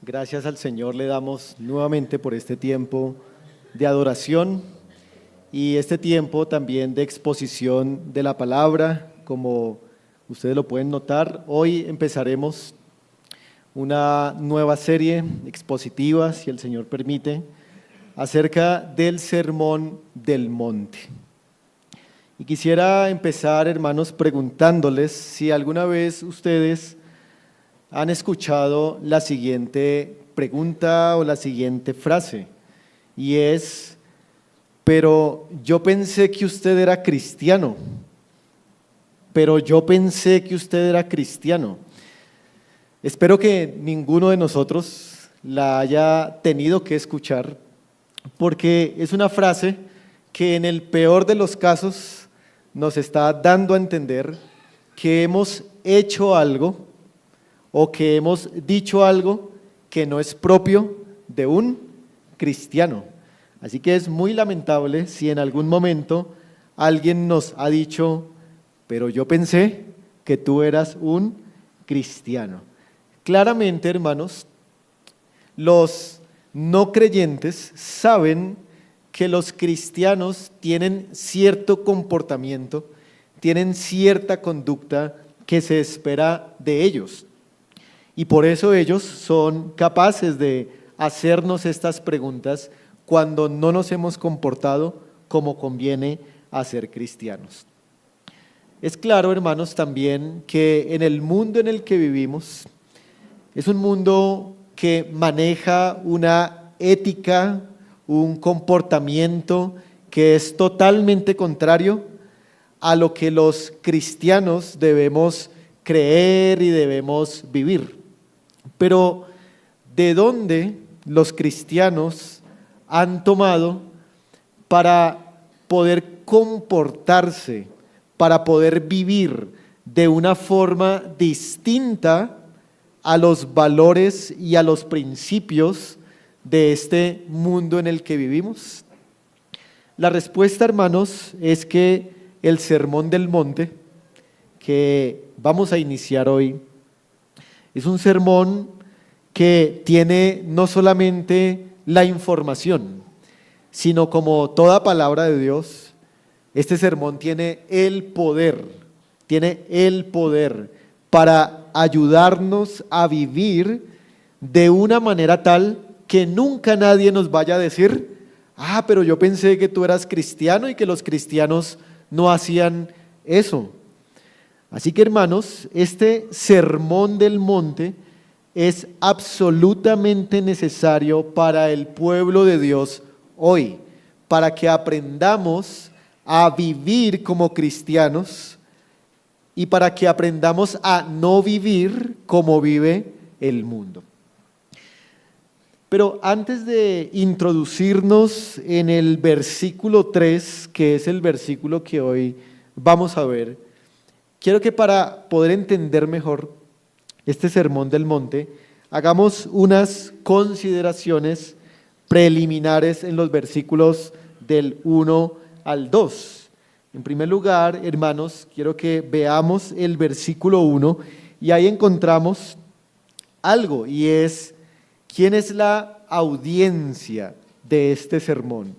Gracias al Señor le damos nuevamente por este tiempo de adoración y este tiempo también de exposición de la palabra. Como ustedes lo pueden notar, hoy empezaremos una nueva serie expositiva, si el Señor permite, acerca del Sermón del Monte. Y quisiera empezar, hermanos, preguntándoles si alguna vez ustedes han escuchado la siguiente pregunta o la siguiente frase, y es: pero yo pensé que usted era cristiano, pero yo pensé que usted era cristiano. Espero que ninguno de nosotros la haya tenido que escuchar, porque es una frase que en el peor de los casos nos está dando a entender que hemos hecho algo o que hemos dicho algo que no es propio de un cristiano. Así que es muy lamentable si en algún momento alguien nos ha dicho: pero yo pensé que tú eras un cristiano. Claramente, hermanos, los no creyentes saben que los cristianos tienen cierto comportamiento, tienen cierta conducta que se espera de ellos. Y por eso ellos son capaces de hacernos estas preguntas cuando no nos hemos comportado como conviene a ser cristianos. Es claro, hermanos, también que en el mundo en el que vivimos es un mundo que maneja una ética, un comportamiento que es totalmente contrario a lo que los cristianos debemos creer y debemos vivir. Pero ¿de dónde los cristianos han tomado para poder comportarse, para poder vivir de una forma distinta a los valores y a los principios de este mundo en el que vivimos? La respuesta, hermanos, es que el Sermón del Monte, que vamos a iniciar hoy, es un sermón que tiene no solamente la información, sino, como toda palabra de Dios, este sermón tiene el poder para ayudarnos a vivir de una manera tal que nunca nadie nos vaya a decir: ah, pero yo pensé que tú eras cristiano y que los cristianos no hacían eso. Así que, hermanos, este Sermón del Monte es absolutamente necesario para el pueblo de Dios hoy, para que aprendamos a vivir como cristianos y para que aprendamos a no vivir como vive el mundo. Pero antes de introducirnos en el versículo 3, que es el versículo que hoy vamos a ver, quiero que para poder entender mejor este Sermón del Monte, hagamos unas consideraciones preliminares en los versículos del 1 al 2. En primer lugar, hermanos, quiero que veamos el versículo 1 y ahí encontramos algo, y es: ¿quién es la audiencia de este sermón?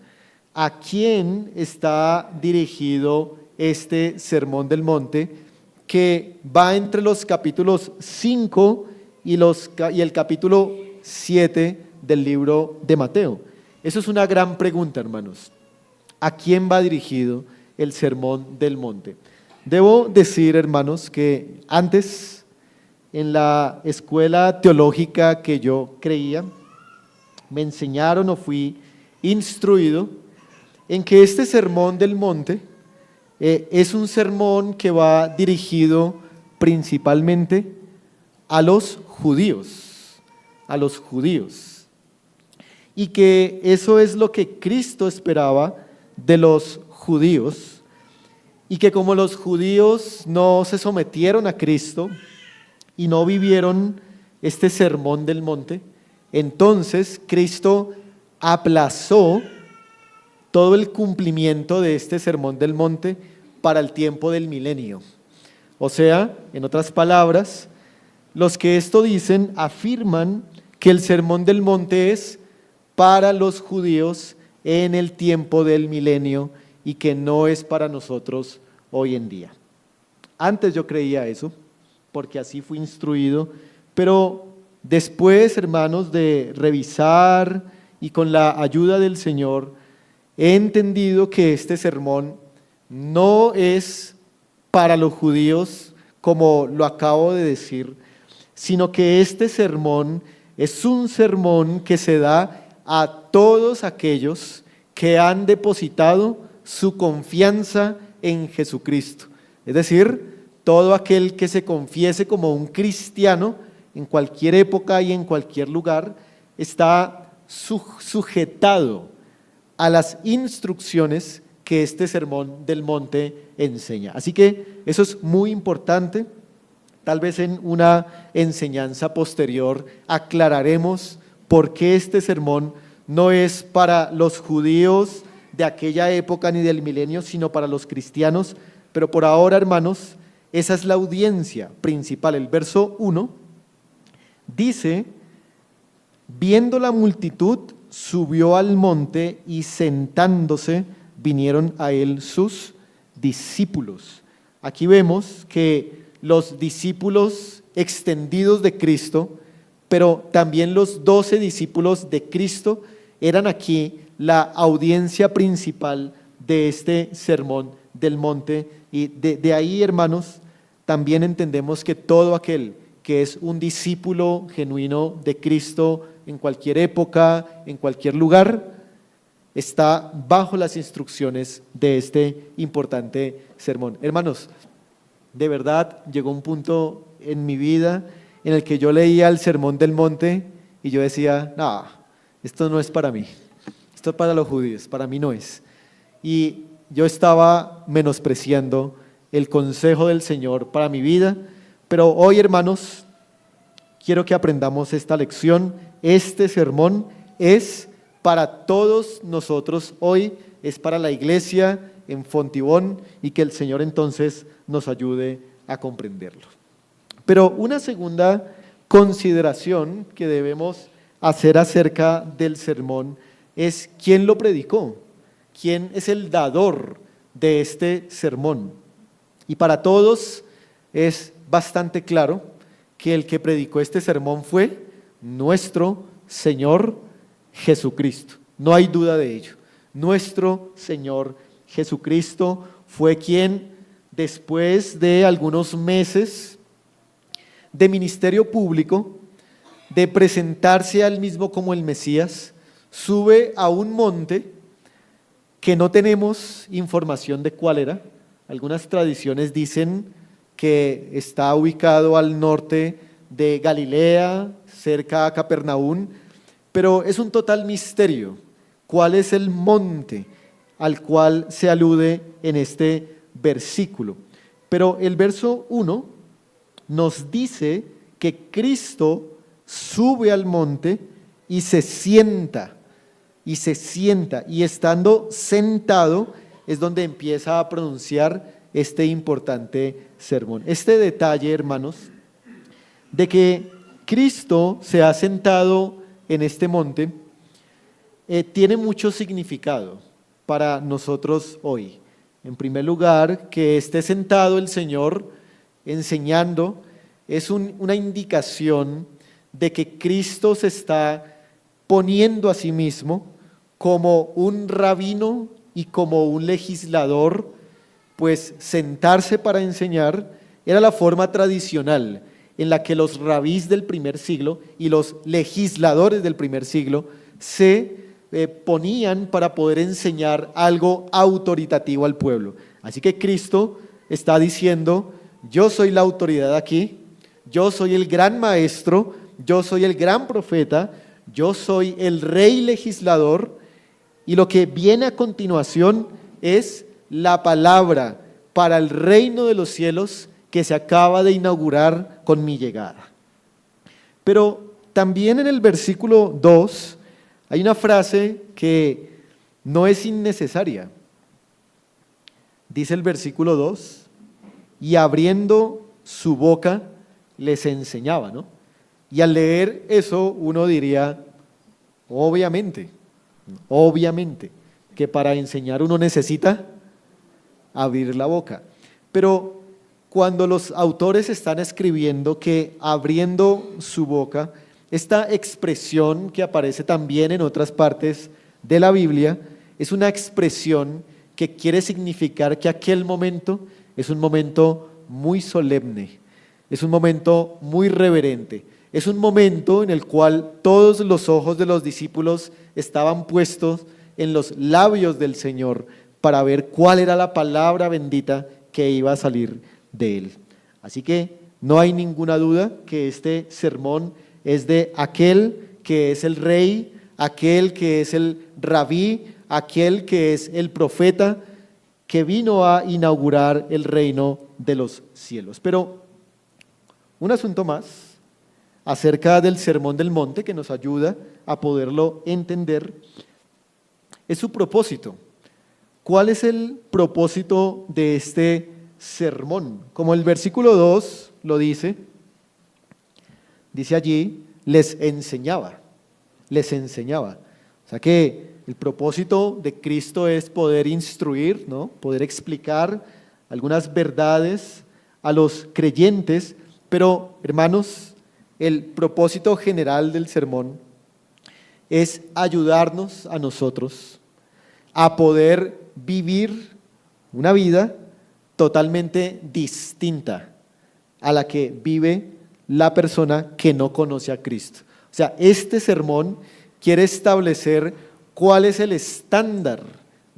¿A quién está dirigido este Sermón del Monte, que va entre los capítulos 5 y el capítulo 7 del libro de Mateo? Eso es una gran pregunta, hermanos. ¿A quién va dirigido el Sermón del Monte? Debo decir, hermanos, que antes, en la escuela teológica que yo creía, me enseñaron o fui instruido en que este Sermón del Monte es un sermón que va dirigido principalmente a los judíos, y que eso es lo que Cristo esperaba de los judíos, y que como los judíos no se sometieron a Cristo y no vivieron este Sermón del Monte, entonces Cristo aplazó todo el cumplimiento de este Sermón del Monte para el tiempo del milenio. O sea, en otras palabras, los que esto dicen afirman que el Sermón del Monte es para los judíos en el tiempo del milenio y que no es para nosotros hoy en día. Antes yo creía eso, porque así fui instruido, pero después, hermanos, de revisar y con la ayuda del Señor, he entendido que este sermón no es para los judíos, como lo acabo de decir, sino que este sermón es un sermón que se da a todos aquellos que han depositado su confianza en Jesucristo. Es decir, todo aquel que se confiese como un cristiano en cualquier época y en cualquier lugar está sujetado a las instrucciones que este Sermón del Monte enseña. Así que eso es muy importante. Tal vez en una enseñanza posterior aclararemos por qué este sermón no es para los judíos de aquella época ni del milenio, sino para los cristianos. Pero por ahora, hermanos, esa es la audiencia principal. El verso 1 dice: viendo la multitud, subió al monte y sentándose vinieron a él sus discípulos. Aquí vemos que los discípulos extendidos de Cristo, pero también los 12 discípulos de Cristo eran aquí la audiencia principal de este sermón del monte. Y de ahí, hermanos, también entendemos que todo aquel que es un discípulo genuino de Cristo en cualquier época, en cualquier lugar, está bajo las instrucciones de este importante sermón. Hermanos, de verdad llegó un punto en mi vida en el que yo leía el Sermón del Monte y yo decía: no, esto no es para mí, esto es para los judíos, para mí no es. Y yo estaba menospreciando el consejo del Señor para mi vida, pero hoy, hermanos, quiero que aprendamos esta lección. Este sermón es para todos nosotros hoy, es para la iglesia en Fontibón, y que el Señor entonces nos ayude a comprenderlo. Pero una segunda consideración que debemos hacer acerca del sermón es quién lo predicó, quién es el dador de este sermón. Y para todos es bastante claro que el que predicó este sermón fue nuestro Señor Jesucristo. No hay duda de ello. Nuestro Señor Jesucristo fue quien, después de algunos meses de ministerio público, de presentarse a él mismo como el Mesías, sube a un monte que no tenemos información de cuál era. Algunas tradiciones dicen que está ubicado al norte de Galilea, cerca a Capernaum, pero es un total misterio cuál es el monte al cual se alude en este versículo. Pero el verso 1 nos dice que Cristo sube al monte y se sienta, y estando sentado es donde empieza a pronunciar este importante sermón. Este detalle, hermanos, de que Cristo se ha sentado en este monte, tiene mucho significado para nosotros hoy. En primer lugar, que esté sentado el Señor enseñando es una indicación de que Cristo se está poniendo a sí mismo como un rabino y como un legislador, pues sentarse para enseñar era la forma tradicional en la que los rabís del primer siglo y los legisladores del primer siglo se ponían para poder enseñar algo autoritativo al pueblo. Así que Cristo está diciendo: yo soy la autoridad aquí, yo soy el gran maestro, yo soy el gran profeta, yo soy el rey legislador, y lo que viene a continuación es la palabra para el reino de los cielos que se acaba de inaugurar con mi llegada. Pero también en el versículo 2 hay una frase que no es innecesaria. Dice el versículo 2: y abriendo su boca les enseñaba, ¿no? Y al leer eso uno diría, obviamente, que para enseñar uno necesita abrir la boca. Pero cuando los autores están escribiendo que abriendo su boca, esta expresión que aparece también en otras partes de la Biblia, es una expresión que quiere significar que aquel momento es un momento muy solemne, es un momento muy reverente, es un momento en el cual todos los ojos de los discípulos estaban puestos en los labios del Señor para ver cuál era la palabra bendita que iba a salir de él. Así que no hay ninguna duda que este sermón es de aquel que es el rey, aquel que es el rabí, aquel que es el profeta que vino a inaugurar el reino de los cielos. Pero un asunto más acerca del Sermón del Monte que nos ayuda a poderlo entender es su propósito. ¿Cuál es el propósito de este sermón? Como el versículo 2 lo dice allí, les enseñaba. O sea que el propósito de Cristo es poder instruir, ¿no? Poder explicar algunas verdades a los creyentes, pero hermanos, el propósito general del sermón es ayudarnos a nosotros a poder vivir una vida totalmente distinta a la que vive la persona que no conoce a Cristo. O sea, este sermón quiere establecer cuál es el estándar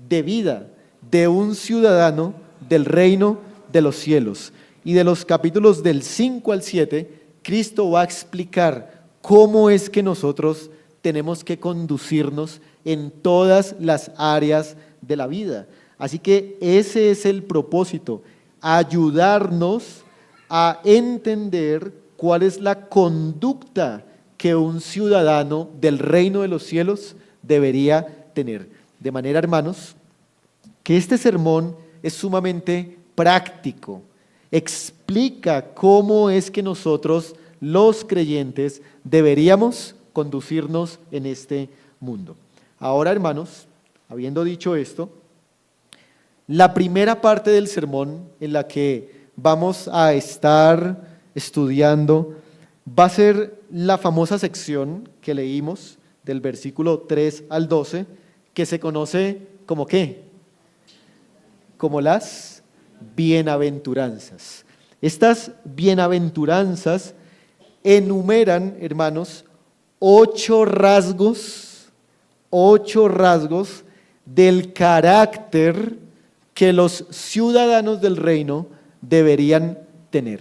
de vida de un ciudadano del reino de los cielos. Y de los capítulos del 5 al 7, Cristo va a explicar cómo es que nosotros tenemos que conducirnos en todas las áreas de la vida. Así que ese es el propósito, ayudarnos a entender cuál es la conducta que un ciudadano del reino de los cielos debería tener. De manera, hermanos, que este sermón es sumamente práctico, explica cómo es que nosotros, los creyentes, deberíamos conducirnos en este mundo. Ahora, hermanos, habiendo dicho esto, la primera parte del sermón en la que vamos a estar estudiando va a ser la famosa sección que leímos del versículo 3 al 12, que se conoce como ¿qué? Como las bienaventuranzas. Estas bienaventuranzas enumeran, hermanos, 8 rasgos del carácter que los ciudadanos del reino deberían tener.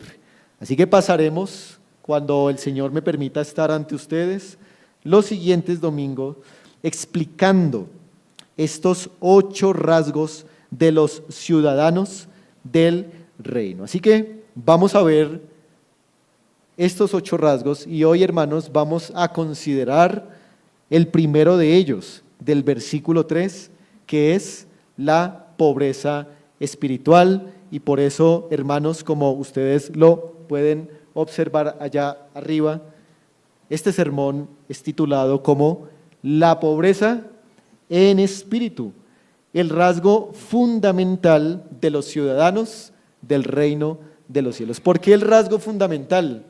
Así que pasaremos, cuando el Señor me permita estar ante ustedes, los siguientes domingos explicando estos 8 rasgos de los ciudadanos del reino. Así que vamos a ver estos 8 rasgos y hoy, hermanos, vamos a considerar el primero de ellos, del versículo 3, que es la pobreza espiritual. Y por eso, hermanos, como ustedes lo pueden observar allá arriba, este sermón es titulado como la pobreza en espíritu, el rasgo fundamental de los ciudadanos del reino de los cielos. ¿Por qué el rasgo fundamental?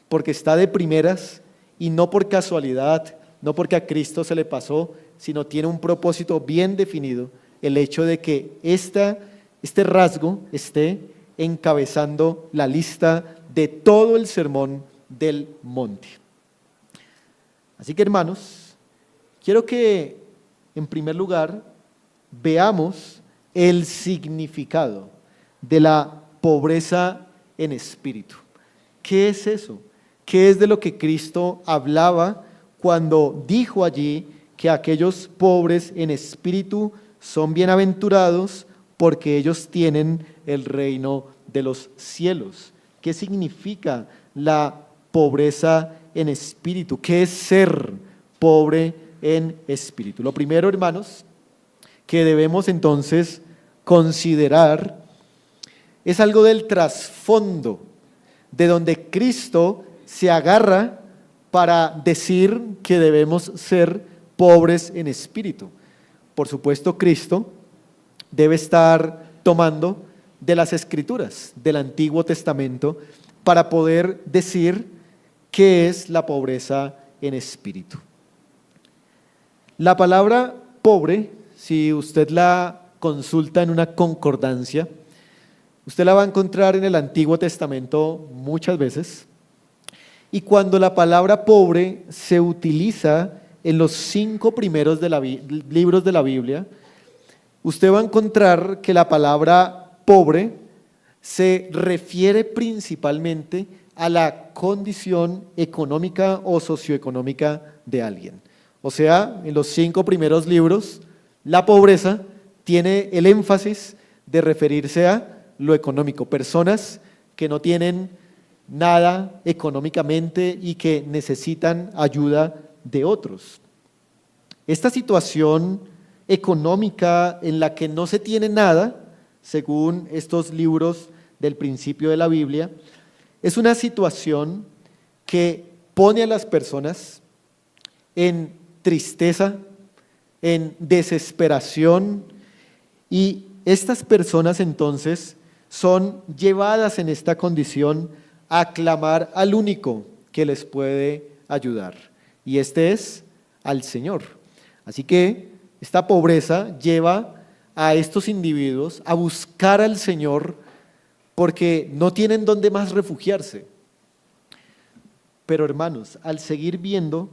Porque está de primeras y no por casualidad, no porque a Cristo se le pasó, sino tiene un propósito bien definido, el hecho de que este rasgo esté encabezando la lista de todo el sermón del monte. Así que, hermanos, quiero que en primer lugar veamos el significado de la pobreza en espíritu. ¿Qué es eso? ¿Qué es de lo que Cristo hablaba cuando dijo allí que aquellos pobres en espíritu son bienaventurados porque ellos tienen el reino de los cielos? ¿Qué significa la pobreza en espíritu? ¿Qué es ser pobre en espíritu? Lo primero, hermanos, que debemos entonces considerar es algo del trasfondo, de donde Cristo se agarra para decir que debemos ser pobres en espíritu. Por supuesto, Cristo debe estar tomando de las Escrituras, del Antiguo Testamento, para poder decir qué es la pobreza en espíritu. La palabra pobre, si usted la consulta en una concordancia, usted la va a encontrar en el Antiguo Testamento muchas veces, y cuando la palabra pobre se utiliza en los 5 primeros libros de la Biblia, usted va a encontrar que la palabra pobre se refiere principalmente a la condición económica o socioeconómica de alguien. O sea, en los 5 primeros libros, la pobreza tiene el énfasis de referirse a lo económico, personas que no tienen nada económicamente y que necesitan ayuda de otros. Esta situación económica en la que no se tiene nada, según estos libros del principio de la Biblia, es una situación que pone a las personas en tristeza, en desesperación, y estas personas entonces son llevadas en esta condición a clamar al único que les puede ayudar, y este es al Señor. Así que esta pobreza lleva a estos individuos a buscar al Señor porque no tienen dónde más refugiarse. Pero hermanos, al seguir viendo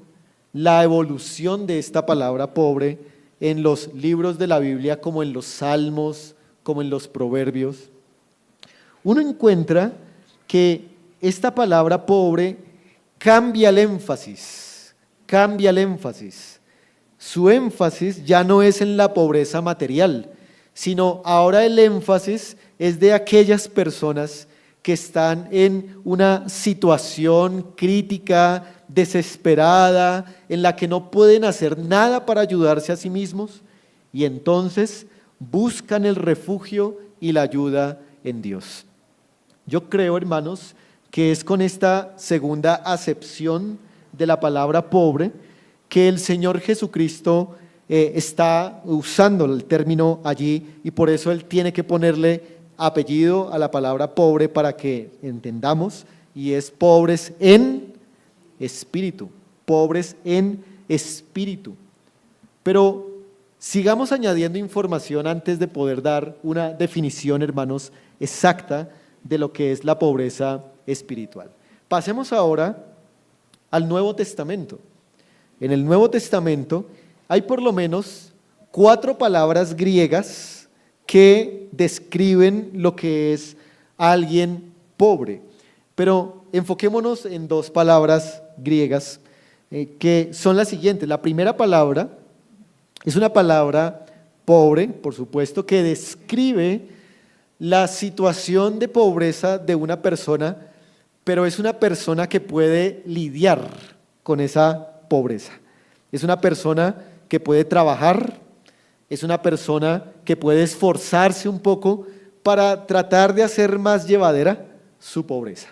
la evolución de esta palabra pobre en los libros de la Biblia, como en los Salmos, como en los Proverbios, uno encuentra que esta palabra pobre cambia el énfasis, cambia el énfasis. Su énfasis ya no es en la pobreza material, sino ahora el énfasis es de aquellas personas que están en una situación crítica, desesperada, en la que no pueden hacer nada para ayudarse a sí mismos, y entonces buscan el refugio y la ayuda en Dios. Yo creo, hermanos, que es con esta segunda acepción de la palabra pobre que el Señor Jesucristo está usando el término allí, y por eso Él tiene que ponerle apellido a la palabra pobre para que entendamos, y es pobres en espíritu, pobres en espíritu. Pero sigamos añadiendo información antes de poder dar una definición, hermanos, exacta de lo que es la pobreza espiritual. Pasemos ahora al Nuevo Testamento. En el Nuevo Testamento hay por lo menos 4 palabras griegas que describen lo que es alguien pobre. Pero enfoquémonos en 2 palabras griegas que son las siguientes. La primera palabra es una palabra pobre, por supuesto, que describe la situación de pobreza de una persona, pero es una persona que puede lidiar con esa pobreza. Es una persona que puede trabajar, es una persona que puede esforzarse un poco para tratar de hacer más llevadera su pobreza.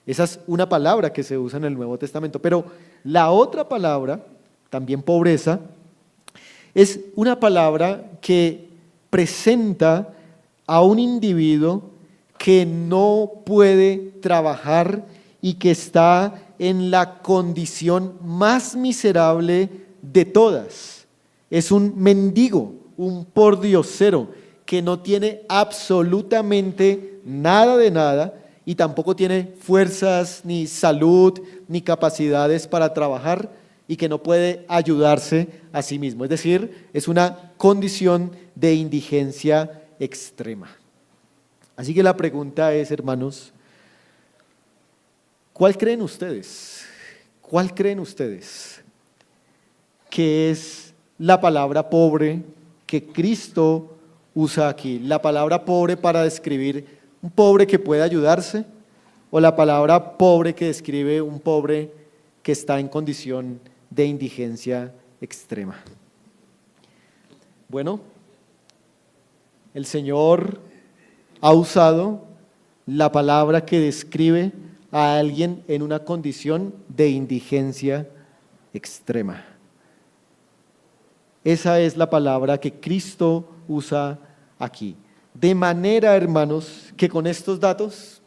Esa es una palabra que se usa en el Nuevo Testamento, pero la otra palabra, también pobreza, es una palabra que presenta a un individuo que no puede trabajar y que está en la condición más miserable de todas. Es un mendigo, un pordiosero, que no tiene absolutamente nada de nada y tampoco tiene fuerzas, ni salud, ni capacidades para trabajar, y que no puede ayudarse a sí mismo. Es decir, es una condición de indigencia extrema. Así que la pregunta es, hermanos, ¿cuál creen ustedes? ¿Cuál creen ustedes que es la palabra pobre que Cristo usa aquí? ¿La palabra pobre para describir un pobre que puede ayudarse? ¿O la palabra pobre que describe un pobre que está en condición de indigencia extrema? Bueno, el Señor ha usado la palabra que describe a alguien en una condición de indigencia extrema. Esa es la palabra que Cristo usa aquí. De manera, hermanos, que con estos datos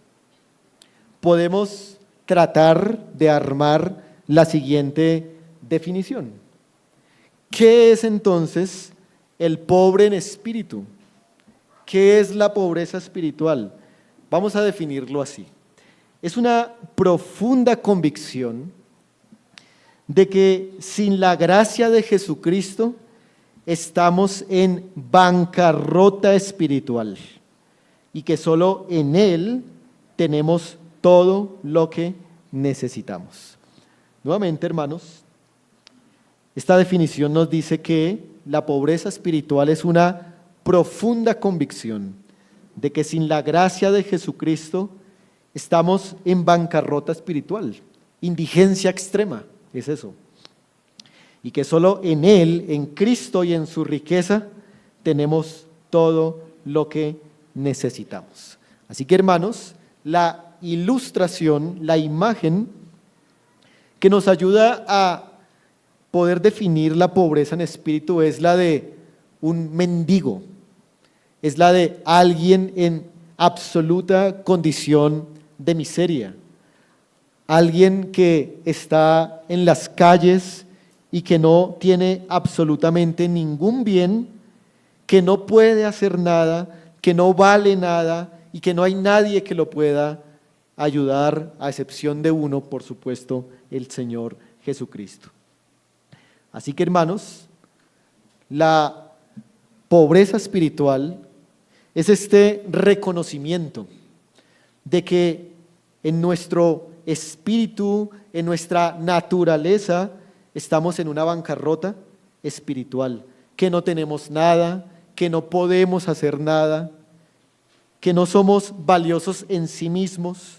podemos tratar de armar la siguiente definición. ¿Qué es entonces el pobre en espíritu? ¿Qué es la pobreza espiritual? Vamos a definirlo así. Es una profunda convicción de que sin la gracia de Jesucristo estamos en bancarrota espiritual y que solo en Él tenemos todo lo que necesitamos. Nuevamente, hermanos, esta definición nos dice que la pobreza espiritual es una profunda convicción de que sin la gracia de Jesucristo estamos en bancarrota espiritual, indigencia extrema, es eso. Y que solo en Él, en Cristo y en su riqueza, tenemos todo lo que necesitamos. Así que, hermanos, la ilustración, la imagen que nos ayuda a poder definir la pobreza en espíritu es la de un mendigo, es la de alguien en absoluta condición de miseria, alguien que está en las calles y que no tiene absolutamente ningún bien, que no puede hacer nada, que no vale nada y que no hay nadie que lo pueda ayudar, a excepción de uno, por supuesto, el Señor Jesucristo. Así que, hermanos, la pobreza espiritual es este reconocimiento de que en nuestro espíritu, en nuestra naturaleza, estamos en una bancarrota espiritual, que no tenemos nada, que no podemos hacer nada, que no somos valiosos en sí mismos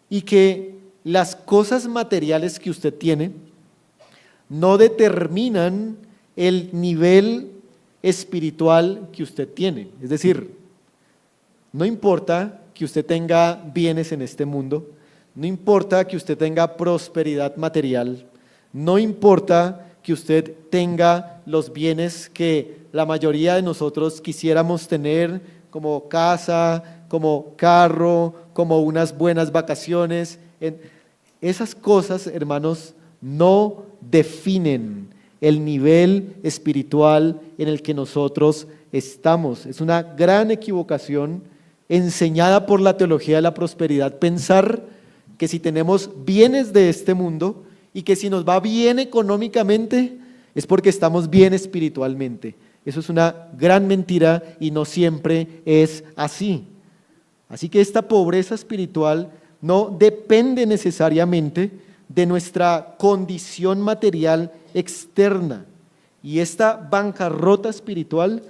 y que las cosas materiales que usted tiene no determinan el nivel espiritual que usted tiene. Es decir, no importa que usted tenga bienes en este mundo, no importa que usted tenga prosperidad material, no importa que usted tenga los bienes que la mayoría de nosotros quisiéramos tener, como casa, como carro, como unas buenas vacaciones. Esas cosas, hermanos, no definen el nivel espiritual en el que nosotros estamos. Es una gran equivocación enseñada por la teología de la prosperidad pensar que si tenemos bienes de este mundo y que si nos va bien económicamente es porque estamos bien espiritualmente. Eso es una gran mentira y no siempre es así. Así que esta pobreza espiritual no depende necesariamente de nuestra condición material externa. Y esta bancarrota espiritual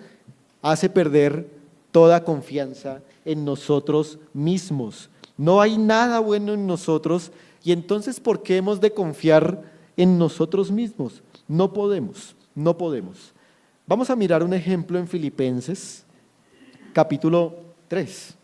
hace perder toda confianza en nosotros mismos. No hay nada bueno en nosotros y entonces ¿por qué hemos de confiar en nosotros mismos? No podemos. Vamos a mirar un ejemplo en Filipenses, capítulo 3.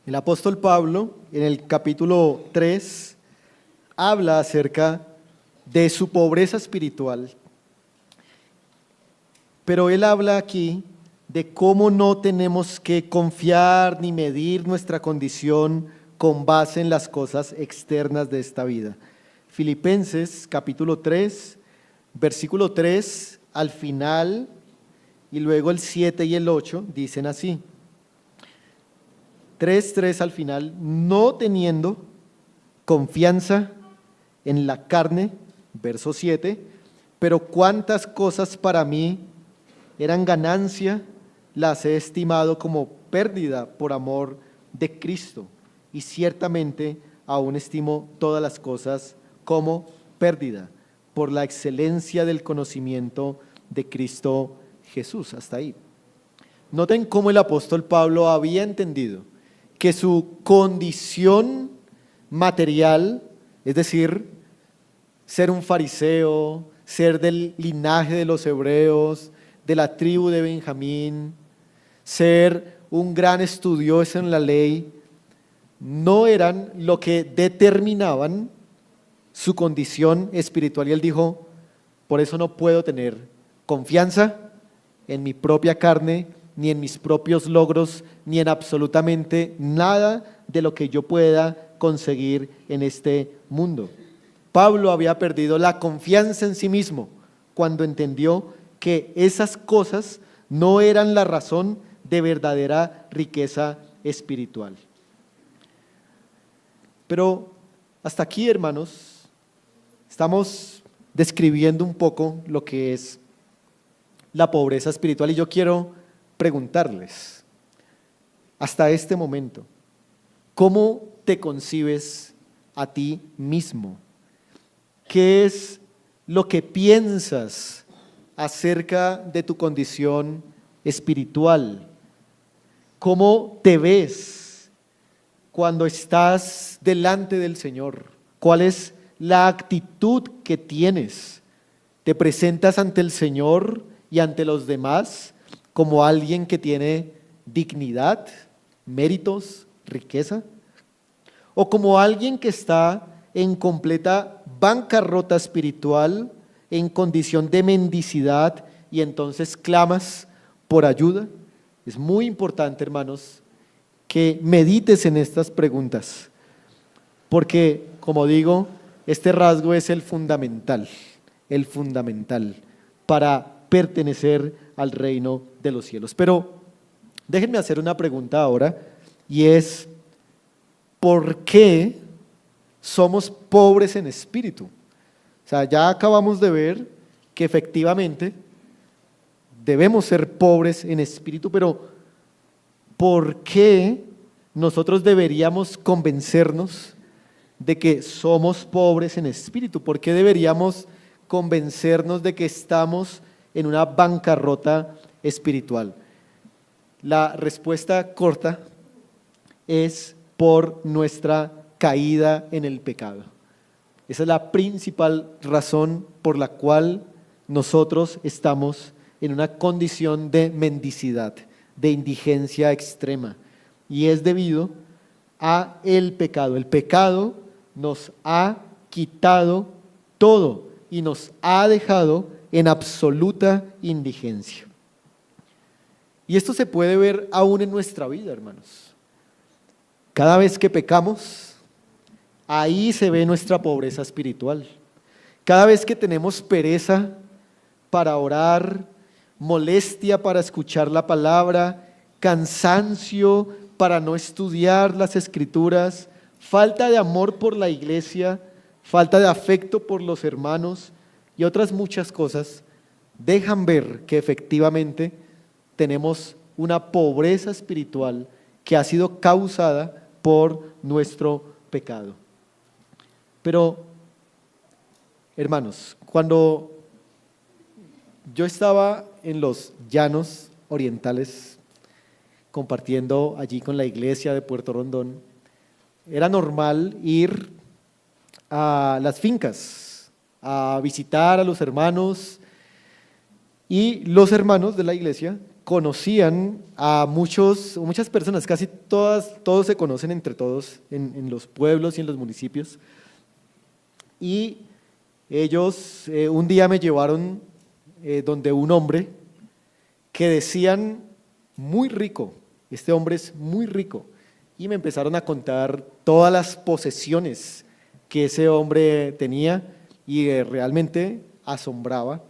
El apóstol Pablo, en el capítulo 3, habla acerca de su pobreza espiritual, pero él habla aquí de cómo no tenemos que confiar ni medir nuestra condición con base en las cosas externas de esta vida. Filipenses capítulo 3, versículo 3 al final y luego el 7 y el 8 dicen así. 3:3 al final, no teniendo confianza en la carne, verso 7, pero cuántas cosas para mí eran ganancia, las he estimado como pérdida por amor de Cristo, y ciertamente aún estimo todas las cosas como pérdida, por la excelencia del conocimiento de Cristo Jesús. Hasta ahí. Noten cómo el apóstol Pablo había entendido que su condición material, es decir, ser un fariseo, ser del linaje de los hebreos, de la tribu de Benjamín, ser un gran estudioso en la ley, no eran lo que determinaban su condición espiritual. Y él dijo, por eso no puedo tener confianza en mi propia carne, ni en mis propios logros, ni en absolutamente nada de lo que yo pueda conseguir en este mundo. Pablo había perdido la confianza en sí mismo cuando entendió que esas cosas no eran la razón de verdadera riqueza espiritual. Pero hasta aquí, hermanos, estamos describiendo un poco lo que es la pobreza espiritual y yo quiero preguntarles, hasta este momento, ¿cómo te concibes a ti mismo? ¿Qué es lo que piensas acerca de tu condición espiritual? ¿Cómo te ves cuando estás delante del Señor? ¿Cuál es la actitud que tienes? ¿Te presentas ante el Señor y ante los demás como alguien que tiene dignidad, méritos, riqueza? ¿O como alguien que está en completa bancarrota espiritual, en condición de mendicidad y entonces clamas por ayuda? Es muy importante, hermanos, que medites en estas preguntas, porque, como digo, este rasgo es el fundamental para pertenecer al reino de los cielos. Pero déjenme hacer una pregunta ahora, y es, ¿por qué somos pobres en espíritu? O sea, ya acabamos de ver que efectivamente debemos ser pobres en espíritu, pero ¿por qué nosotros deberíamos convencernos de que somos pobres en espíritu? ¿Por qué deberíamos convencernos de que estamos en una bancarrota espiritual? La respuesta corta es por nuestra caída en el pecado. Esa es la principal razón por la cual nosotros estamos en una condición de mendicidad, de indigencia extrema, y es debido a el pecado. El pecado nos ha quitado todo y nos ha dejado en absoluta indigencia. Y esto se puede ver aún en nuestra vida, hermanos. Cada vez que pecamos, ahí se ve nuestra pobreza espiritual. Cada vez que tenemos pereza para orar, molestia para escuchar la palabra, cansancio para no estudiar las Escrituras, falta de amor por la iglesia, falta de afecto por los hermanos y otras muchas cosas, dejan ver que efectivamente tenemos una pobreza espiritual que ha sido causada por nuestro pecado. Pero, hermanos, cuando yo estaba en los llanos orientales, compartiendo allí con la iglesia de Puerto Rondón, era normal ir a las fincas, a visitar a los hermanos, y los hermanos de la iglesia conocían a muchas personas, casi todos se conocen entre todos en los pueblos y en los municipios. Y ellos un día me llevaron donde un hombre que decían muy rico, este hombre es muy rico, y me empezaron a contar todas las posesiones que ese hombre tenía y realmente asombraba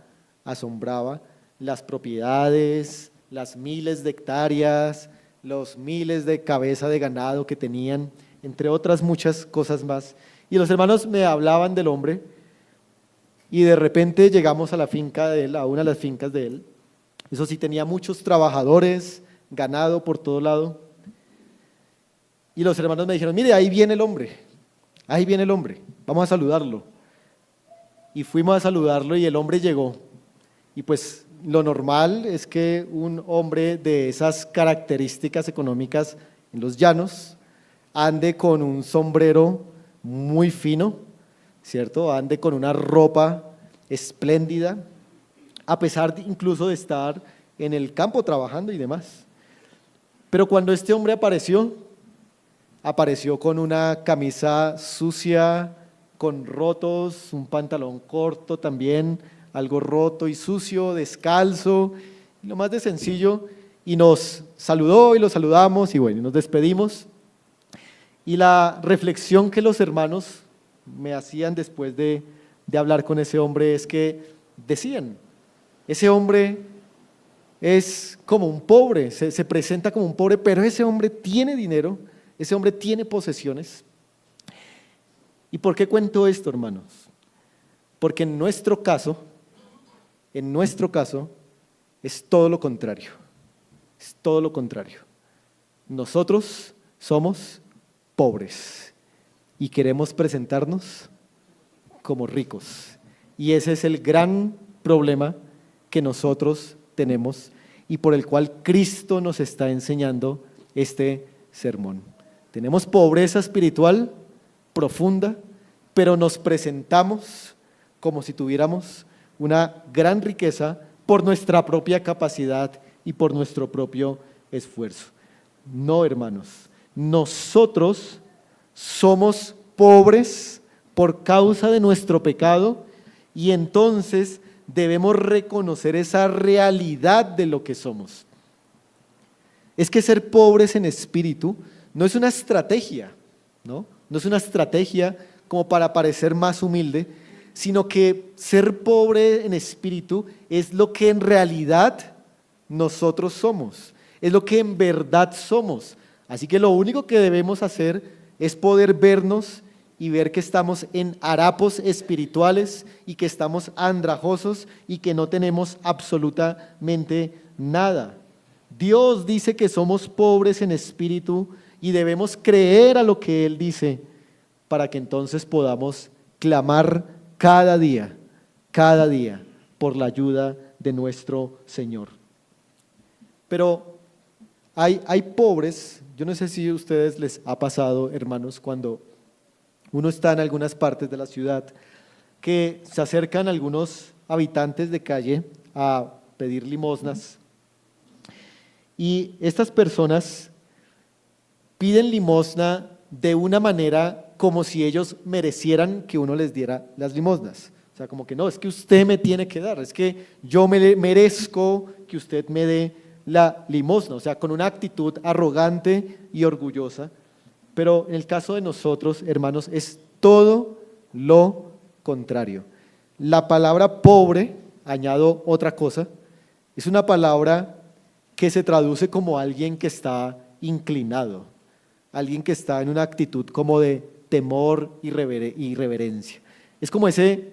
las propiedades, las miles de hectáreas, los miles de cabezas de ganado que tenían, entre otras muchas cosas más. Y los hermanos me hablaban del hombre y de repente llegamos a la finca de él, a una de las fincas de él. Eso sí, tenía muchos trabajadores, ganado por todo lado. Y los hermanos me dijeron, mire, ahí viene el hombre, vamos a saludarlo. Y fuimos a saludarlo y el hombre llegó. Y pues lo normal es que un hombre de esas características económicas en los llanos ande con un sombrero muy fino, ¿cierto? Ande con una ropa espléndida, a pesar incluso de estar en el campo trabajando y demás. Pero cuando este hombre apareció con una camisa sucia, con rotos, un pantalón corto también, algo roto y sucio, descalzo, lo más de sencillo, y nos saludó y lo saludamos y bueno, nos despedimos. Y la reflexión que los hermanos me hacían después de hablar con ese hombre es que decían, ese hombre es como un pobre, se presenta como un pobre, pero ese hombre tiene dinero, ese hombre tiene posesiones. ¿Y por qué cuento esto, hermanos? Porque en nuestro caso, es todo lo contrario, es todo lo contrario. Nosotros somos pobres y queremos presentarnos como ricos. Y ese es el gran problema que nosotros tenemos y por el cual Cristo nos está enseñando este sermón. Tenemos pobreza espiritual profunda, pero nos presentamos como si tuviéramos una gran riqueza por nuestra propia capacidad y por nuestro propio esfuerzo. No, hermanos, nosotros somos pobres por causa de nuestro pecado y entonces debemos reconocer esa realidad de lo que somos. Es que ser pobres en espíritu no es una estrategia, ¿no? No es una estrategia como para parecer más humilde, sino que ser pobre en espíritu es lo que en realidad nosotros somos, es lo que en verdad somos. Así que lo único que debemos hacer es poder vernos y ver que estamos en harapos espirituales y que estamos andrajosos y que no tenemos absolutamente nada. Dios dice que somos pobres en espíritu y debemos creer a lo que Él dice para que entonces podamos clamar cada día, por la ayuda de nuestro Señor. Pero hay pobres, yo no sé si a ustedes les ha pasado, hermanos, cuando uno está en algunas partes de la ciudad, que se acercan algunos habitantes de calle a pedir limosnas y estas personas piden limosna de una manera como si ellos merecieran que uno les diera las limosnas. O sea, como que no, es que usted me tiene que dar, es que yo merezco que usted me dé la limosna, o sea, con una actitud arrogante y orgullosa. Pero en el caso de nosotros, hermanos, es todo lo contrario. La palabra pobre, añado otra cosa, es una palabra que se traduce como alguien que está inclinado, alguien que está en una actitud como de temor y reverencia. Es como ese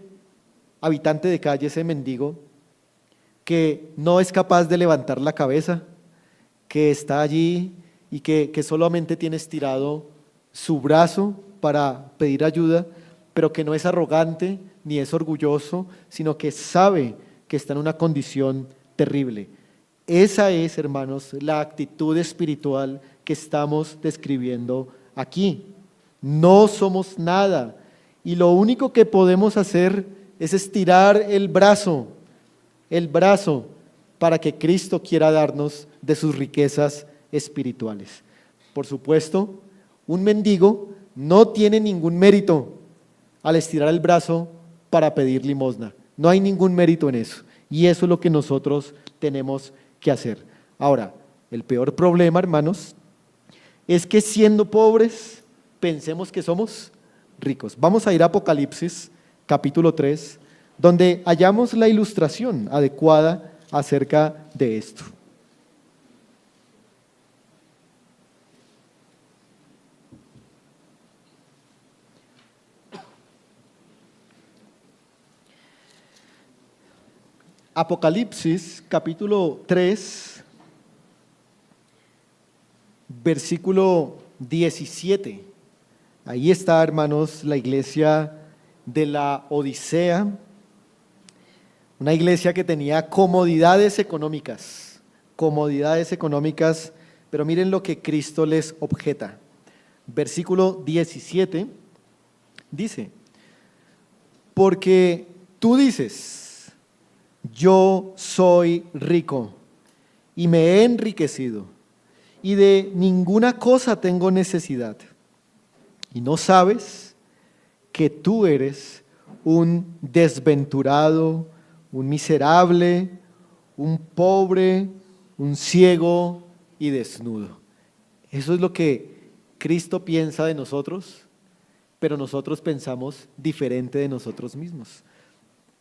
habitante de calle, ese mendigo, que no es capaz de levantar la cabeza, que está allí y que solamente tiene estirado su brazo para pedir ayuda, pero que no es arrogante ni es orgulloso, sino que sabe que está en una condición terrible. Esa es, hermanos, la actitud espiritual que estamos describiendo aquí. No somos nada y lo único que podemos hacer es estirar el brazo para que Cristo quiera darnos de sus riquezas espirituales. Por supuesto, un mendigo no tiene ningún mérito al estirar el brazo para pedir limosna. No hay ningún mérito en eso. Y eso es lo que nosotros tenemos que hacer. Ahora, el peor problema, hermanos, es que siendo pobres, pensemos que somos ricos. Vamos a ir a Apocalipsis, capítulo 3, donde hallamos la ilustración adecuada acerca de esto. Apocalipsis, capítulo 3, versículo 17. Ahí está, hermanos, la iglesia de la Odisea, una iglesia que tenía comodidades económicas, pero miren lo que Cristo les objeta. versículo 17, dice: porque tú dices, yo soy rico y me he enriquecido y de ninguna cosa tengo necesidad, y no sabes que tú eres un desventurado, un miserable, un pobre, un ciego y desnudo. Eso es lo que Cristo piensa de nosotros, pero nosotros pensamos diferente de nosotros mismos.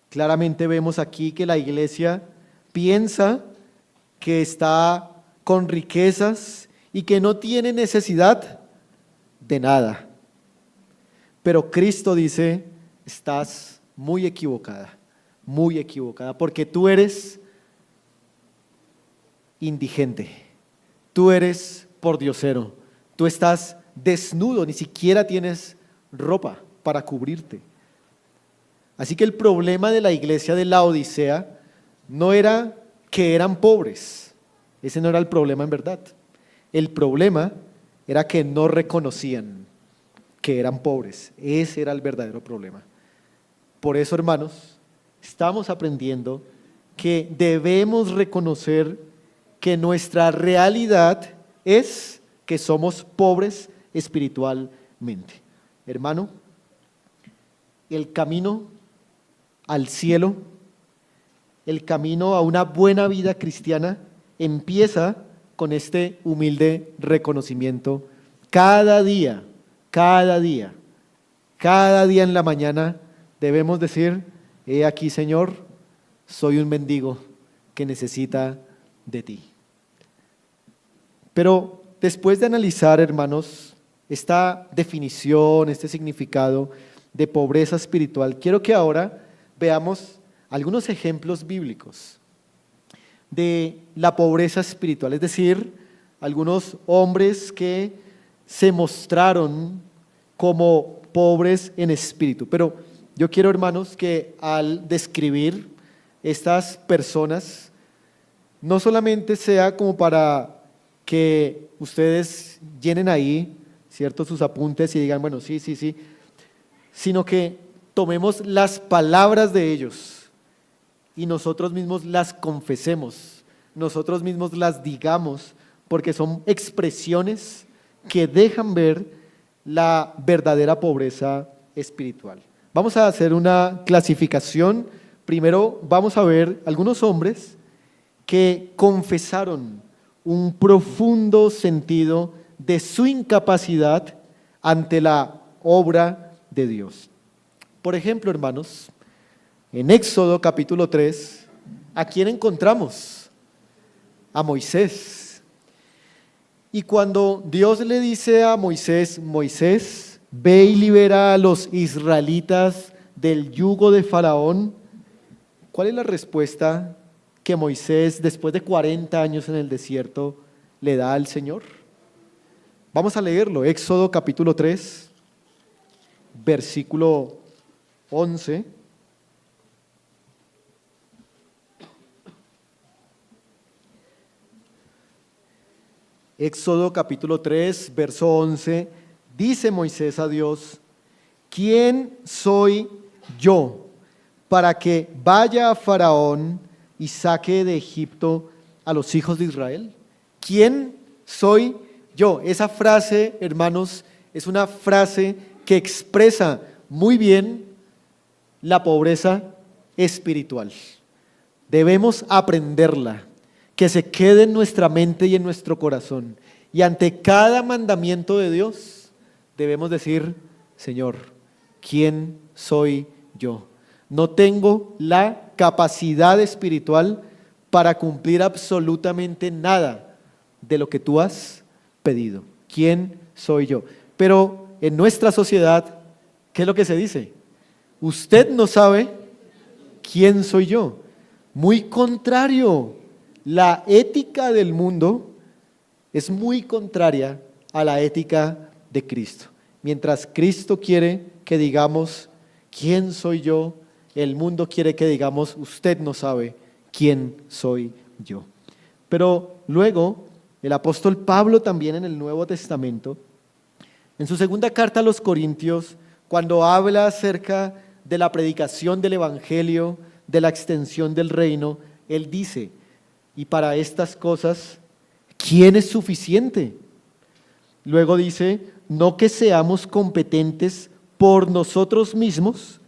Claramente vemos aquí que la iglesia piensa que está con riquezas y que no tiene necesidad de nada. Pero Cristo dice: estás muy equivocada, porque tú eres indigente, tú eres pordiosero, tú estás desnudo, ni siquiera tienes ropa para cubrirte. Así que el problema de la iglesia de Laodicea no era que eran pobres, ese no era el problema en verdad. El problema era que no reconocían que eran pobres, ese era el verdadero problema. Por eso, hermanos, estamos aprendiendo que debemos reconocer que nuestra realidad es que somos pobres espiritualmente. Hermano, el camino al cielo, el camino a una buena vida cristiana empieza con este humilde reconocimiento cada día en la mañana. Debemos decir: he aquí, Señor, soy un mendigo que necesita de ti. Pero después de analizar, hermanos, esta definición, este significado de pobreza espiritual, quiero que ahora veamos algunos ejemplos bíblicos de la pobreza espiritual, es decir, algunos hombres que se mostraron como pobres en espíritu. Pero yo quiero, hermanos, que al describir estas personas, no solamente sea como para que ustedes llenen ahí, ¿cierto?, sus apuntes y digan, bueno, sí, sino que tomemos las palabras de ellos y nosotros mismos las confesemos, nosotros mismos las digamos, porque son expresiones que dejan ver la verdadera pobreza espiritual. Vamos a hacer una clasificación. Primero vamos a ver algunos hombres que confesaron un profundo sentido de su incapacidad ante la obra de Dios. Por ejemplo, hermanos, en Éxodo capítulo 3, ¿a quién encontramos? A Moisés. Y cuando Dios le dice a Moisés: Moisés, ve y libera a los israelitas del yugo de Faraón, ¿cuál es la respuesta que Moisés, después de 40 años en el desierto, le da al Señor? Vamos a leerlo, Éxodo capítulo 3, versículo 11. Éxodo capítulo 3, verso 11, dice Moisés a Dios: ¿quién soy yo para que vaya a Faraón y saque de Egipto a los hijos de Israel? ¿Quién soy yo? Esa frase, hermanos, es una frase que expresa muy bien la pobreza espiritual. Debemos aprenderla, que se quede en nuestra mente y en nuestro corazón. Y ante cada mandamiento de Dios debemos decir: Señor, ¿quién soy yo? No tengo la capacidad espiritual para cumplir absolutamente nada de lo que tú has pedido. ¿Quién soy yo? Pero en nuestra sociedad, ¿qué es lo que se dice? Usted no sabe quién soy yo. Muy contrario. La ética del mundo es muy contraria a la ética de Cristo. Mientras Cristo quiere que digamos quién soy yo, el mundo quiere que digamos usted no sabe quién soy yo. Pero luego el apóstol Pablo también en el Nuevo Testamento, En su segunda carta a los Corintios, cuando habla acerca de la predicación del Evangelio, de la extensión del reino, él dice, y para estas cosas, ¿quién es suficiente? Luego dice, no que seamos competentes por nosotros mismos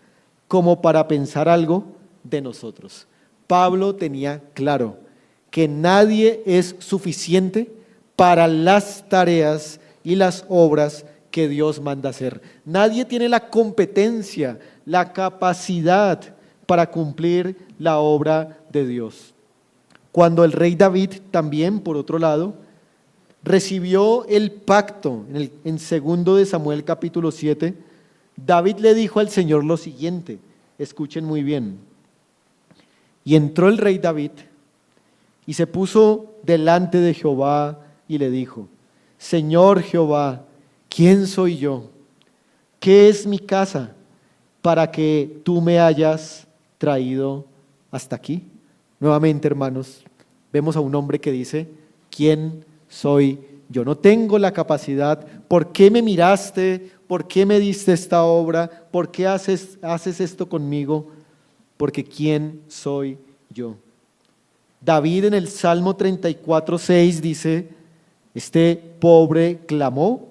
como para pensar algo de nosotros. Pablo tenía claro que nadie es suficiente para las tareas y las obras que Dios manda hacer. Nadie tiene la competencia, la capacidad para cumplir la obra de Dios. Cuando el rey David también, por otro lado, recibió el pacto en 2 de Samuel capítulo 7, David le dijo al Señor lo siguiente, escuchen muy bien. Y entró el rey David y se puso delante de Jehová y le dijo, Señor Jehová, ¿quién soy yo? ¿Qué es mi casa para que tú me hayas traído hasta aquí? Nuevamente, hermanos, vemos a un hombre que dice, ¿quién soy yo? No tengo la capacidad. ¿Por qué me miraste? ¿Por qué me diste esta obra? ¿Por qué haces esto conmigo? Porque ¿quién soy yo? David en el Salmo 34:6 dice, este pobre clamó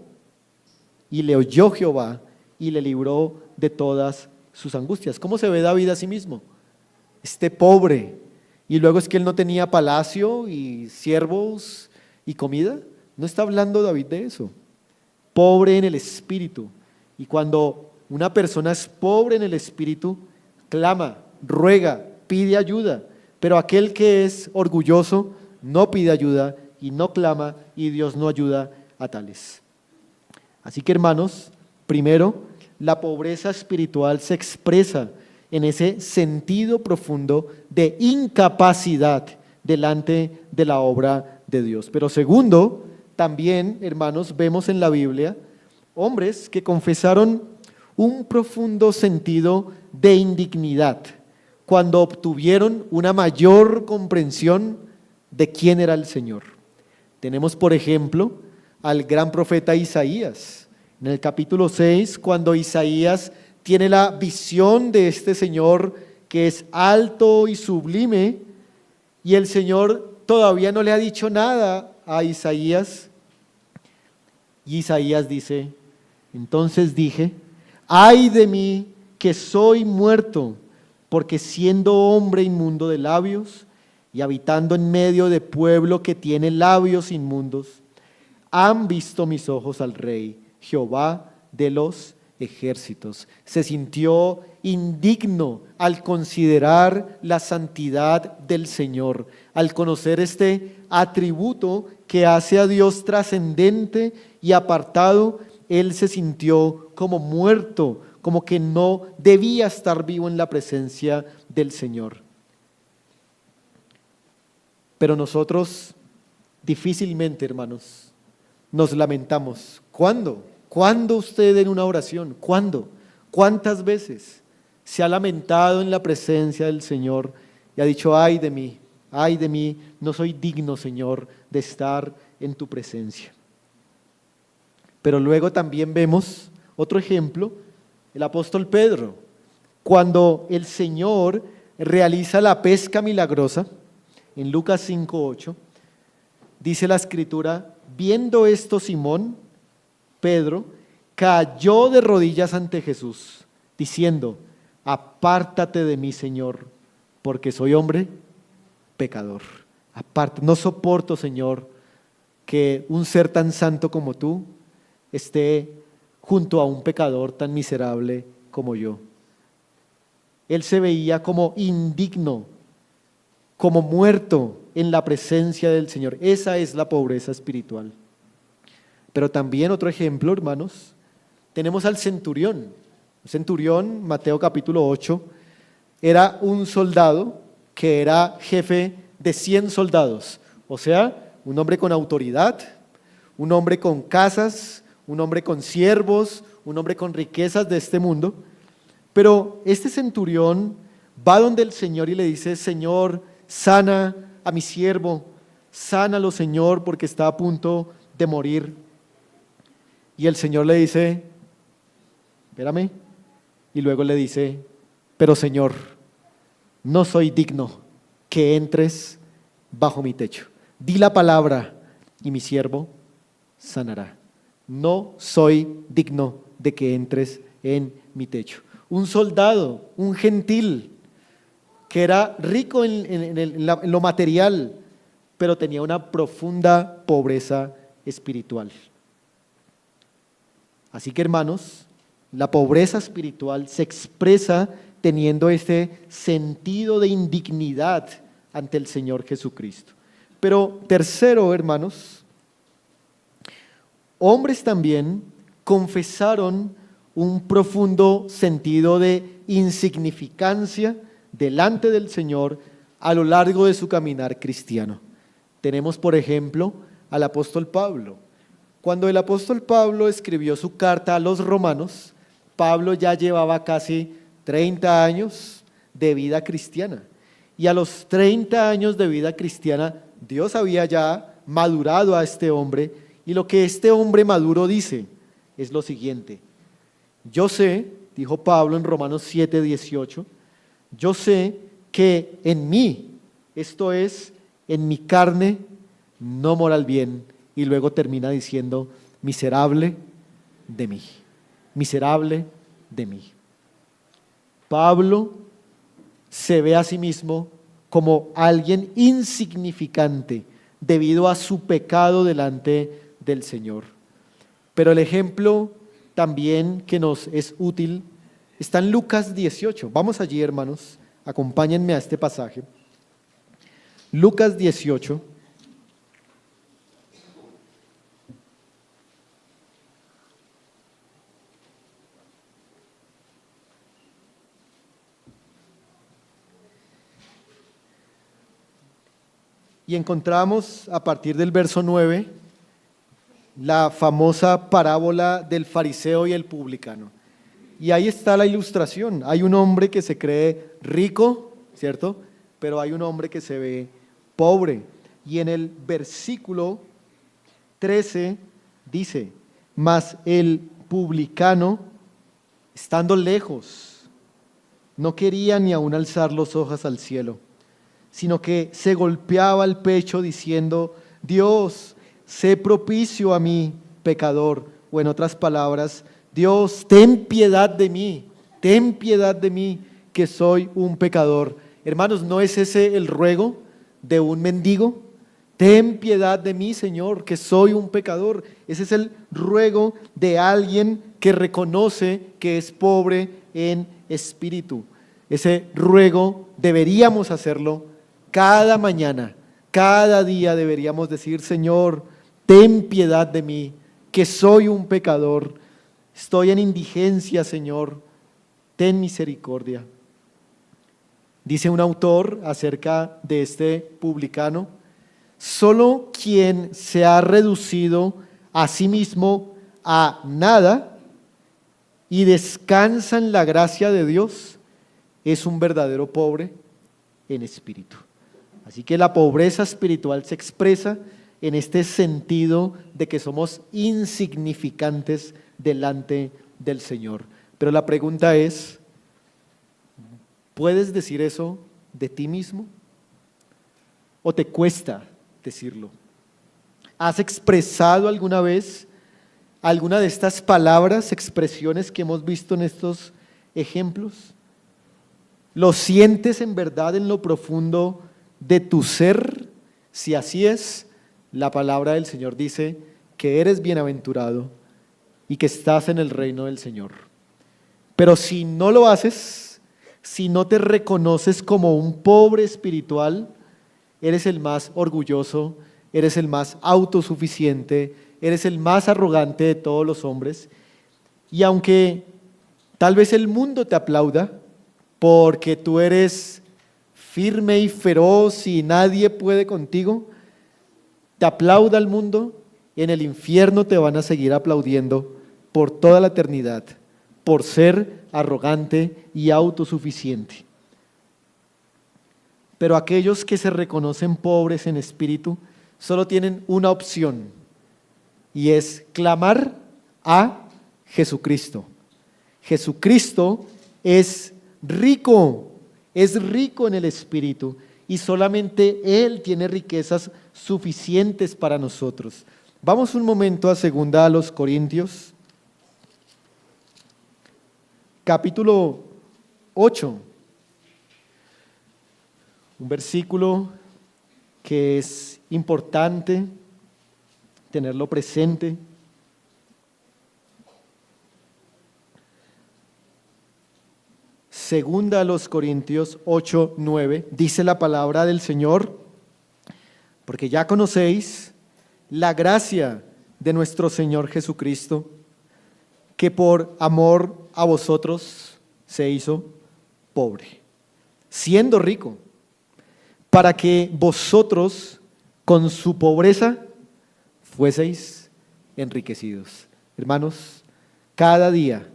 y le oyó Jehová y le libró de todas sus angustias. ¿Cómo se ve David a sí mismo? Este pobre. Y luego es que él no tenía palacio y siervos y comida. No está hablando David de eso. Pobre en el espíritu. Y cuando una persona es pobre en el espíritu, clama, ruega, pide ayuda. Pero aquel que es orgulloso no pide ayuda y no clama, y Dios no ayuda a tales. Así que, hermanos, primero, la pobreza espiritual se expresa en ese sentido profundo de incapacidad delante de la obra de Dios. Pero segundo, también, hermanos, vemos en la Biblia hombres que confesaron un profundo sentido de indignidad cuando obtuvieron una mayor comprensión de quién era el Señor. Tenemos, por ejemplo, al gran profeta Isaías. En el capítulo 6, cuando Isaías tiene la visión de este Señor que es alto y sublime, y el Señor todavía no le ha dicho nada a Isaías, y Isaías dice, entonces dije, ay de mí que soy muerto, porque siendo hombre inmundo de labios y habitando en medio de pueblo que tiene labios inmundos, han visto mis ojos al Rey, Jehová de los ejércitos. Se sintió indigno al considerar la santidad del Señor, al conocer este atributo que hace a Dios trascendente y apartado. Él se sintió como muerto, como que no debía estar vivo en la presencia del Señor. Pero nosotros difícilmente, hermanos, nos lamentamos. ¿Cuándo? ¿Cuándo usted en una oración? ¿Cuándo? ¿Cuántas veces se ha lamentado en la presencia del Señor y ha dicho, ay de mí, no soy digno, Señor, de estar en tu presencia? Pero luego también vemos otro ejemplo, el apóstol Pedro, cuando el Señor realiza la pesca milagrosa, en Lucas 5:8, dice la Escritura, viendo esto Simón, Pedro, cayó de rodillas ante Jesús, diciendo, apártate de mí, Señor, porque soy hombre pecador. No soporto, Señor, que un ser tan santo como tú esté junto a un pecador tan miserable como yo. Él se veía como indigno, como muerto en la presencia del Señor. Esa es la pobreza espiritual. Pero también otro ejemplo, hermanos, tenemos al centurión. El centurión, Mateo capítulo 8, era un soldado que era jefe de 100 soldados. O sea, un hombre con autoridad, un hombre con casas, un hombre con siervos, un hombre con riquezas de este mundo. Pero este centurión va donde el Señor y le dice, Señor, sana a mi siervo, sánalo, Señor, porque está a punto de morir. Y el Señor le dice, espérame, y luego le dice, pero Señor, no soy digno que entres bajo mi techo. Di la palabra y mi siervo sanará. No soy digno de que entres en mi techo. Un soldado, un gentil, que era rico en lo material, pero tenía una profunda pobreza espiritual. Así que, hermanos, la pobreza espiritual se expresa teniendo este sentido de indignidad ante el Señor Jesucristo. Pero tercero, hermanos, hombres también confesaron un profundo sentido de insignificancia delante del Señor a lo largo de su caminar cristiano. Tenemos, por ejemplo, al apóstol Pablo. Cuando el apóstol Pablo escribió su carta a los romanos, Pablo ya llevaba casi 30 años de vida cristiana. Y a los 30 años de vida cristiana, Dios había ya madurado a este hombre. Y lo que este hombre maduro dice es lo siguiente: yo sé, dijo Pablo en Romanos 7:18, yo sé que en mí, esto es, en mi carne, no mora el bien. Y luego termina diciendo, miserable de mí, miserable de mí. Pablo se ve a sí mismo como alguien insignificante debido a su pecado delante del Señor. Pero el ejemplo también que nos es útil está en Lucas 18. Vamos allí, hermanos, acompáñenme a este pasaje. Lucas 18. Y encontramos a partir del verso 9 la famosa parábola del fariseo y el publicano. Y ahí está la ilustración. Hay un hombre que se cree rico, ¿cierto? Pero hay un hombre que se ve pobre. Y en el versículo 13 dice, mas el publicano, estando lejos, no quería ni aun alzar los ojos al cielo, sino que se golpeaba el pecho diciendo, Dios, sé propicio a mí, pecador. O en otras palabras, Dios, ten piedad de mí, que soy un pecador. Hermanos, ¿no es ese el ruego de un mendigo? Ten piedad de mí, Señor, que soy un pecador. Ese es el ruego de alguien que reconoce que es pobre en espíritu. Ese ruego deberíamos hacerlo cada mañana, cada día deberíamos decir, Señor, ten piedad de mí, que soy un pecador, estoy en indigencia, Señor, ten misericordia. Dice un autor acerca de este publicano, solo quien se ha reducido a sí mismo a nada y descansa en la gracia de Dios es un verdadero pobre en espíritu. Así que la pobreza espiritual se expresa en este sentido de que somos insignificantes delante del Señor. Pero la pregunta es, ¿puedes decir eso de ti mismo? ¿O te cuesta decirlo? ¿Has expresado alguna vez alguna de estas palabras, expresiones que hemos visto en estos ejemplos? ¿Lo sientes en verdad en lo profundo de tu ser? Si así es, la palabra del Señor dice que eres bienaventurado y que estás en el reino del Señor. Pero si no lo haces, si no te reconoces como un pobre espiritual, eres el más orgulloso, eres el más autosuficiente, eres el más arrogante de todos los hombres. Y aunque tal vez el mundo te aplauda porque tú eres firme y feroz y nadie puede contigo, te aplauda el mundo, en el infierno te van a seguir aplaudiendo por toda la eternidad, por ser arrogante y autosuficiente. Pero aquellos que se reconocen pobres en espíritu solo tienen una opción, y es clamar a Jesucristo. Jesucristo es rico en el Espíritu y solamente Él tiene riquezas suficientes para nosotros. Vamos un momento a 2 Corintios, capítulo 8, un versículo que es importante tenerlo presente. Segunda a los Corintios 8, 9, dice la palabra del Señor: porque ya conocéis la gracia de nuestro Señor Jesucristo, que por amor a vosotros se hizo pobre, siendo rico, para que vosotros con su pobreza fueseis enriquecidos. Hermanos, cada día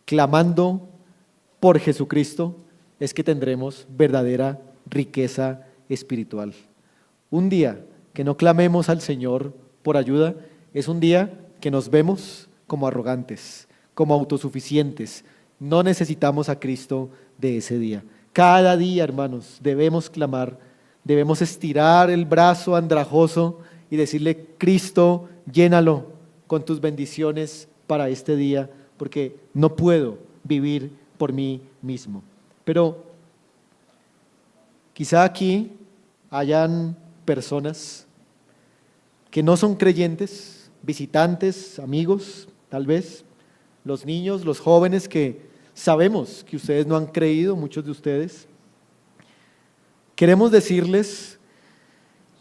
clamando por Jesucristo es que tendremos verdadera riqueza espiritual. Un día que no clamemos al Señor por ayuda es un día que nos vemos como arrogantes, como autosuficientes. No necesitamos a Cristo de ese día. Cada día, hermanos, debemos clamar, debemos estirar el brazo andrajoso y decirle: Cristo, llénalo con tus bendiciones para este día, porque no puedo vivir por mí mismo. Pero quizá aquí hayan personas que no son creyentes, visitantes, amigos, tal vez, los niños, los jóvenes, que sabemos que ustedes no han creído, muchos de ustedes. Queremos decirles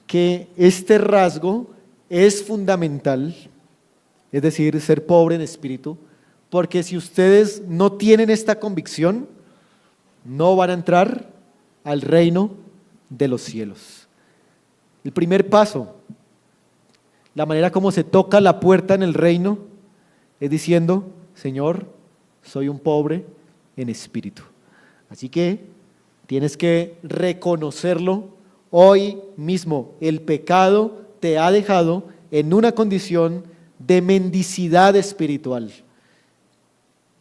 que este rasgo es fundamental, es decir, ser pobre en espíritu, porque si ustedes no tienen esta convicción, no van a entrar al reino de los cielos. El primer paso, la manera como se toca la puerta en el reino, es diciendo: Señor, soy un pobre en espíritu. Así que tienes que reconocerlo hoy mismo. El pecado te ha dejado en una condición de mendicidad espiritual.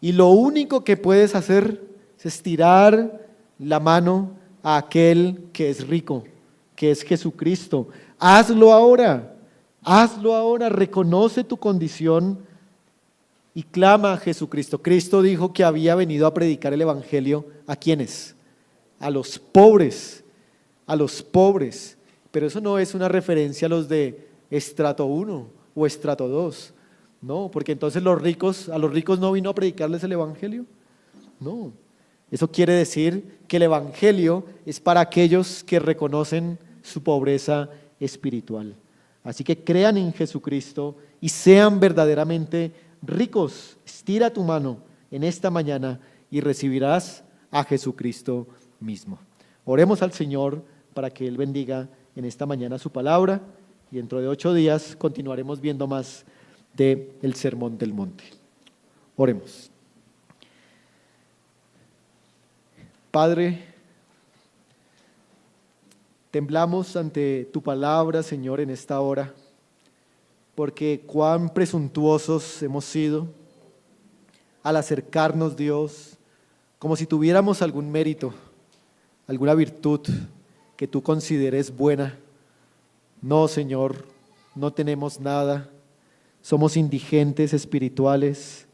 Y lo único que puedes hacer es estirar la mano a aquel que es rico, que es Jesucristo. Hazlo ahora, reconoce tu condición y clama a Jesucristo. Cristo dijo que había venido a predicar el evangelio ¿a quiénes? A los pobres, pero eso no es una referencia a los de estrato 1 o estrato 2. No, porque entonces a los ricos no vino a predicarles el evangelio. No, eso quiere decir que el evangelio es para aquellos que reconocen su pobreza espiritual. Así que crean en Jesucristo y sean verdaderamente ricos. Estira tu mano en esta mañana y recibirás a Jesucristo mismo. Oremos al Señor para que Él bendiga en esta mañana su palabra, y dentro de 8 días continuaremos viendo más del Sermón del Monte. Oremos. Padre, temblamos ante tu palabra, Señor, en esta hora, porque cuán presuntuosos hemos sido al acercarnos, Dios, como si tuviéramos algún mérito, alguna virtud que tú consideres buena. No, Señor, no tenemos nada. Somos indigentes espirituales,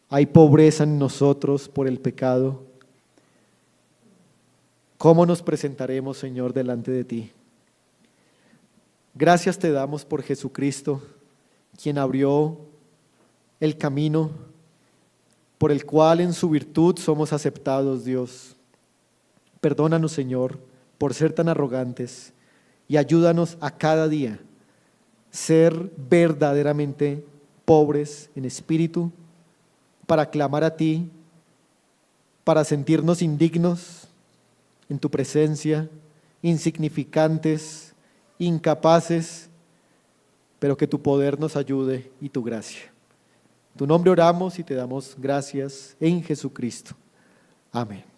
hay pobreza en nosotros por el pecado. ¿Cómo nos presentaremos, Señor, delante de ti? Gracias te damos por Jesucristo, quien abrió el camino por el cual en su virtud somos aceptados, Dios. Perdónanos, Señor, por ser tan arrogantes y ayúdanos a cada día ser verdaderamente pobres en espíritu, para clamar a ti, para sentirnos indignos en tu presencia, insignificantes, incapaces, pero que tu poder nos ayude y tu gracia. En tu nombre oramos y te damos gracias en Jesucristo. Amén.